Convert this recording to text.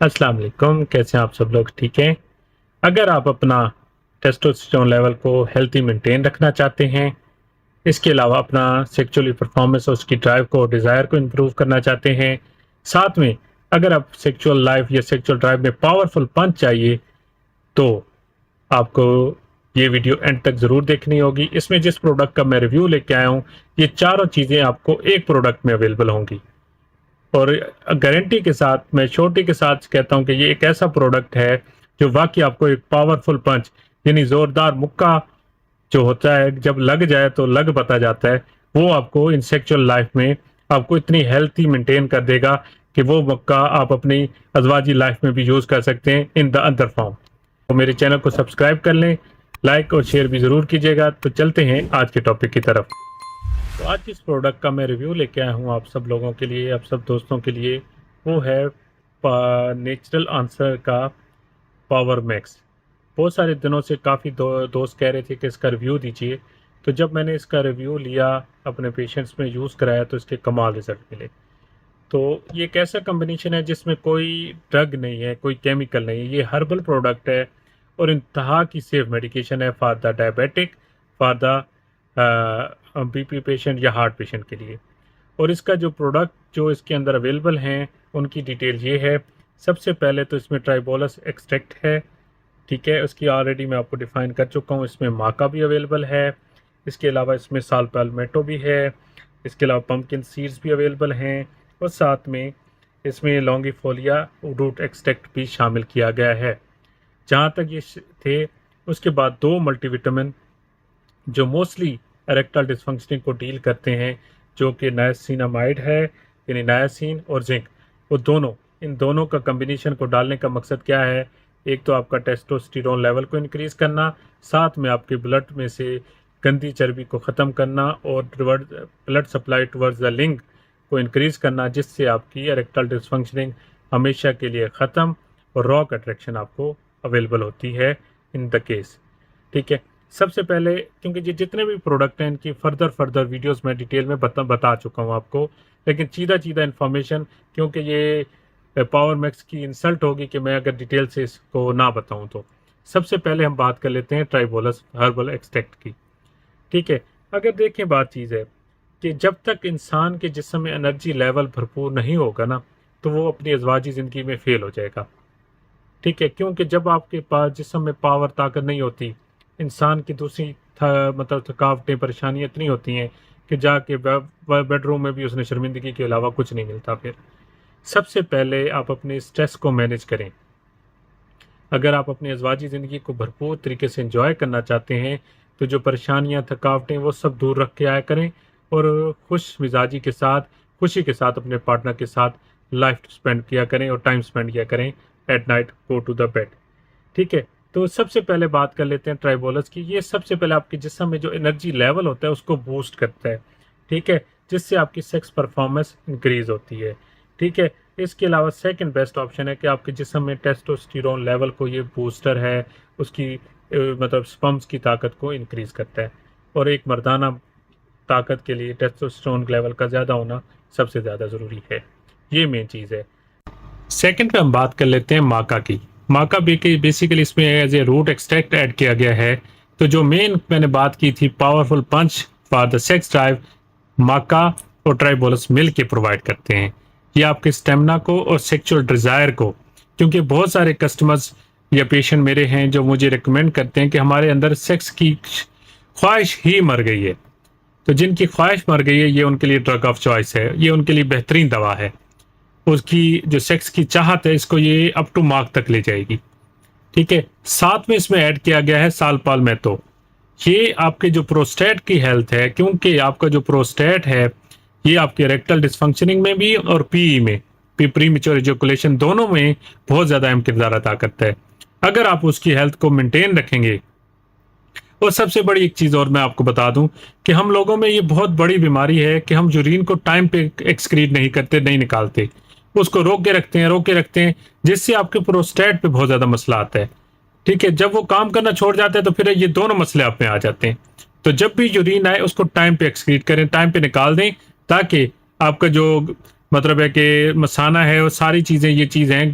अस्सलाम वालेकुम, कैसे हैं आप सब लोग? ठीक हैं? अगर आप अपना टेस्टोस्टेरोन लेवल को हेल्थी मेंटेन रखना चाहते हैं, इसके अलावा अपना सेक्सुअली परफॉर्मेंस और उसकी ड्राइव को डिज़ायर को इम्प्रूव करना चाहते हैं, साथ में अगर आप सेक्सुअल लाइफ या सेक्सुअल ड्राइव में पावरफुल पंच चाहिए, तो आपको ये वीडियो एंड तक ज़रूर देखनी होगी। इसमें जिस प्रोडक्ट का मैं रिव्यू लेके आया हूँ, ये चारों चीज़ें आपको एक प्रोडक्ट में अवेलेबल होंगी। और गारंटी के साथ मैं श्योरिटी के साथ कहता हूं कि ये एक ऐसा प्रोडक्ट है जो वाकई आपको एक पावरफुल पंच यानी जोरदार मुक्का जो होता है जब लग जाए तो लग बता जाता है, वो आपको इन सेक्सुअल लाइफ में आपको इतनी हेल्थी मेंटेन कर देगा कि वो मुक्का आप अपनी अजवाजी लाइफ में भी यूज कर सकते हैं इन द अदर फॉर्म। तो मेरे चैनल को सब्सक्राइब कर लें, लाइक और शेयर भी जरूर कीजिएगा। तो चलते हैं आज के टॉपिक की तरफ। तो आज जिस प्रोडक्ट का मैं रिव्यू लेके आया हूँ आप सब लोगों के लिए, आप सब दोस्तों के लिए, वो है नेचुरल आंसर का पावर मैक्स। बहुत सारे दिनों से काफ़ी दोस्त कह रहे थे कि इसका रिव्यू दीजिए, तो जब मैंने इसका रिव्यू लिया, अपने पेशेंट्स में यूज़ कराया, तो इसके कमाल रिजल्ट मिले। तो ये एक ऐसा कम्बिनेशन है जिसमें कोई ड्रग नहीं है, कोई केमिकल नहीं है, ये हर्बल प्रोडक्ट है और इंतहा की सेफ मेडिकेशन है for the diabetic, for the BP patient या हार्ट पेशेंट के लिए। और इसका जो प्रोडक्ट जो इसके अंदर अवेलेबल हैं उनकी डिटेल ये है। सबसे पहले तो इसमें ट्राइबोलस एक्सट्रैक्ट है, ठीक है, उसकी ऑलरेडी मैं आपको डिफाइन कर चुका हूँ। इसमें माका भी अवेलेबल है, इसके अलावा इसमें साल पैल्मेटो भी है, इसके अलावा पम्पकिन सीड्स भी अवेलेबल हैं और साथ में इसमें लॉन्गिफोलिया रूट एक्सट्रैक्ट भी शामिल किया गया है। जहाँ तक ये थे, उसके बाद दो मल्टीविटामिन जो मोस्टली एरेक्टाइल डिसफंक्शनिंग को डील करते हैं, जो कि नायसिनामाइड है यानी नायासिन और जिंक, वो दोनों, इन दोनों का कम्बिनेशन को डालने का मकसद क्या है? एक तो आपका टेस्टोस्टेरोन लेवल को इंक्रीज़ करना, साथ में आपके ब्लड में से गंदी चर्बी को ख़त्म करना और ब्लड सप्लाई टुवर्ड्स द लिंग को इंक्रीज़ करना, जिससे आपकी एरेक्टाइल डिसफंक्शनिंग हमेशा के लिए ख़त्म और रॉक अट्रैक्शन आपको अवेलेबल होती है इन द केस। ठीक है, सबसे पहले क्योंकि ये जितने भी प्रोडक्ट हैं इनकी फर्दर वीडियोस में डिटेल में बता चुका हूँ आपको, लेकिन सीधा इन्फॉर्मेशन, क्योंकि ये पावर मैक्स की इंसल्ट होगी कि मैं अगर डिटेल से इसको ना बताऊँ। तो सबसे पहले हम बात कर लेते हैं ट्राइबोलस हर्बल एक्सट्रैक्ट की। ठीक है, अगर देखें, बात चीज़ है कि जब तक इंसान के जिस्म में एनर्जी लेवल भरपूर नहीं होगा ना, तो वो अपनी अजवाजी ज़िंदगी में फेल हो जाएगा। ठीक है, क्योंकि जब आपके पास जिस्म में पावर ताकत नहीं होती, इंसान की दूसरी मतलब थकावटें परेशानियाँ इतनी होती हैं कि जाके बेडरूम में भी उसने शर्मिंदगी के अलावा कुछ नहीं मिलता। फिर सबसे पहले आप अपने स्ट्रेस को मैनेज करें। अगर आप अपनी अजवाजी ज़िंदगी को भरपूर तरीके से एंजॉय करना चाहते हैं, तो जो परेशानियाँ थकावटें वो सब दूर रख के आया करें और खुश मिजाजी के साथ, खुशी के साथ अपने पार्टनर के साथ लाइफ स्पेंड किया करें और टाइम स्पेंड किया करें at night go to the bed. ठीक है, तो सबसे पहले बात कर लेते हैं ट्राइबोलस की। ये सबसे पहले आपके जिस्म में जो एनर्जी लेवल होता है उसको बूस्ट करता है, ठीक है, जिससे आपकी सेक्स परफॉर्मेंस इंक्रीज होती है। ठीक है, इसके अलावा सेकंड बेस्ट ऑप्शन है कि आपके जिस्म में टेस्टोस्टेरोन लेवल को ये बूस्टर है, उसकी मतलब स्पर्म्स की ताकत को इंक्रीज करता है। और एक मर्दाना ताकत के लिए टेस्टोस्टेरोन लेवल का ज़्यादा होना सबसे ज़्यादा ज़रूरी है, ये मेन चीज़ है। सेकंड पे हम बात कर लेते हैं माका की। माका बेसिकली इसमें as a root extract add किया गया है। तो जो मेन मैंने बात की थी powerful punch for the sex drive, maca और ट्राइबोलस मिल के प्रोवाइड करते हैं। ये आपके स्टेमिना को और सेक्सुअल डिज़ायर को, क्योंकि बहुत सारे कस्टमर्स या पेशेंट मेरे हैं जो मुझे रिकमेंड करते हैं कि हमारे अंदर सेक्स की ख्वाहिश ही मर गई है। तो जिनकी ख्वाहिश मर गई है, ये उनके लिए ड्रग ऑफ चॉइस है, ये उनके लिए बेहतरीन दवा है। उसकी जो सेक्स की चाहत है, इसको ये अप टू मार्क तक ले जाएगी। ठीक है, साथ में इसमें ऐड किया गया है साल पाल्मेटो। ये आपके जो प्रोस्टेट की हेल्थ है, क्योंकि आपका जो प्रोस्टेट है ये आपके रेक्टल डिसफंक्शनिंग में भी और पीई में, प्री मैच्योर इजैकुलेशन, दोनों में बहुत ज़्यादा अहम किरदार अदा करता है। अगर आप उसकी हेल्थ को मेंटेन रखेंगे, और सबसे बड़ी एक चीज़ और मैं आपको बता दूं कि हम लोगों में ये बहुत बड़ी बीमारी है कि हम यूरिन को टाइम पे एक्सक्रीट नहीं करते, नहीं निकालते, उसको रोक के रखते हैं, जिससे आपके प्रोस्टेट पे बहुत ज़्यादा मसला आता है। ठीक है, जब वो काम करना छोड़ जाता है तो फिर ये दोनों मसले आप में आ जाते हैं। तो जब भी यूरिन आए उसको टाइम पे एक्सक्रीट करें, टाइम पे निकाल दें, ताकि आपका जो मतलब है कि मसाना है और सारी चीज़ें, ये चीज़ें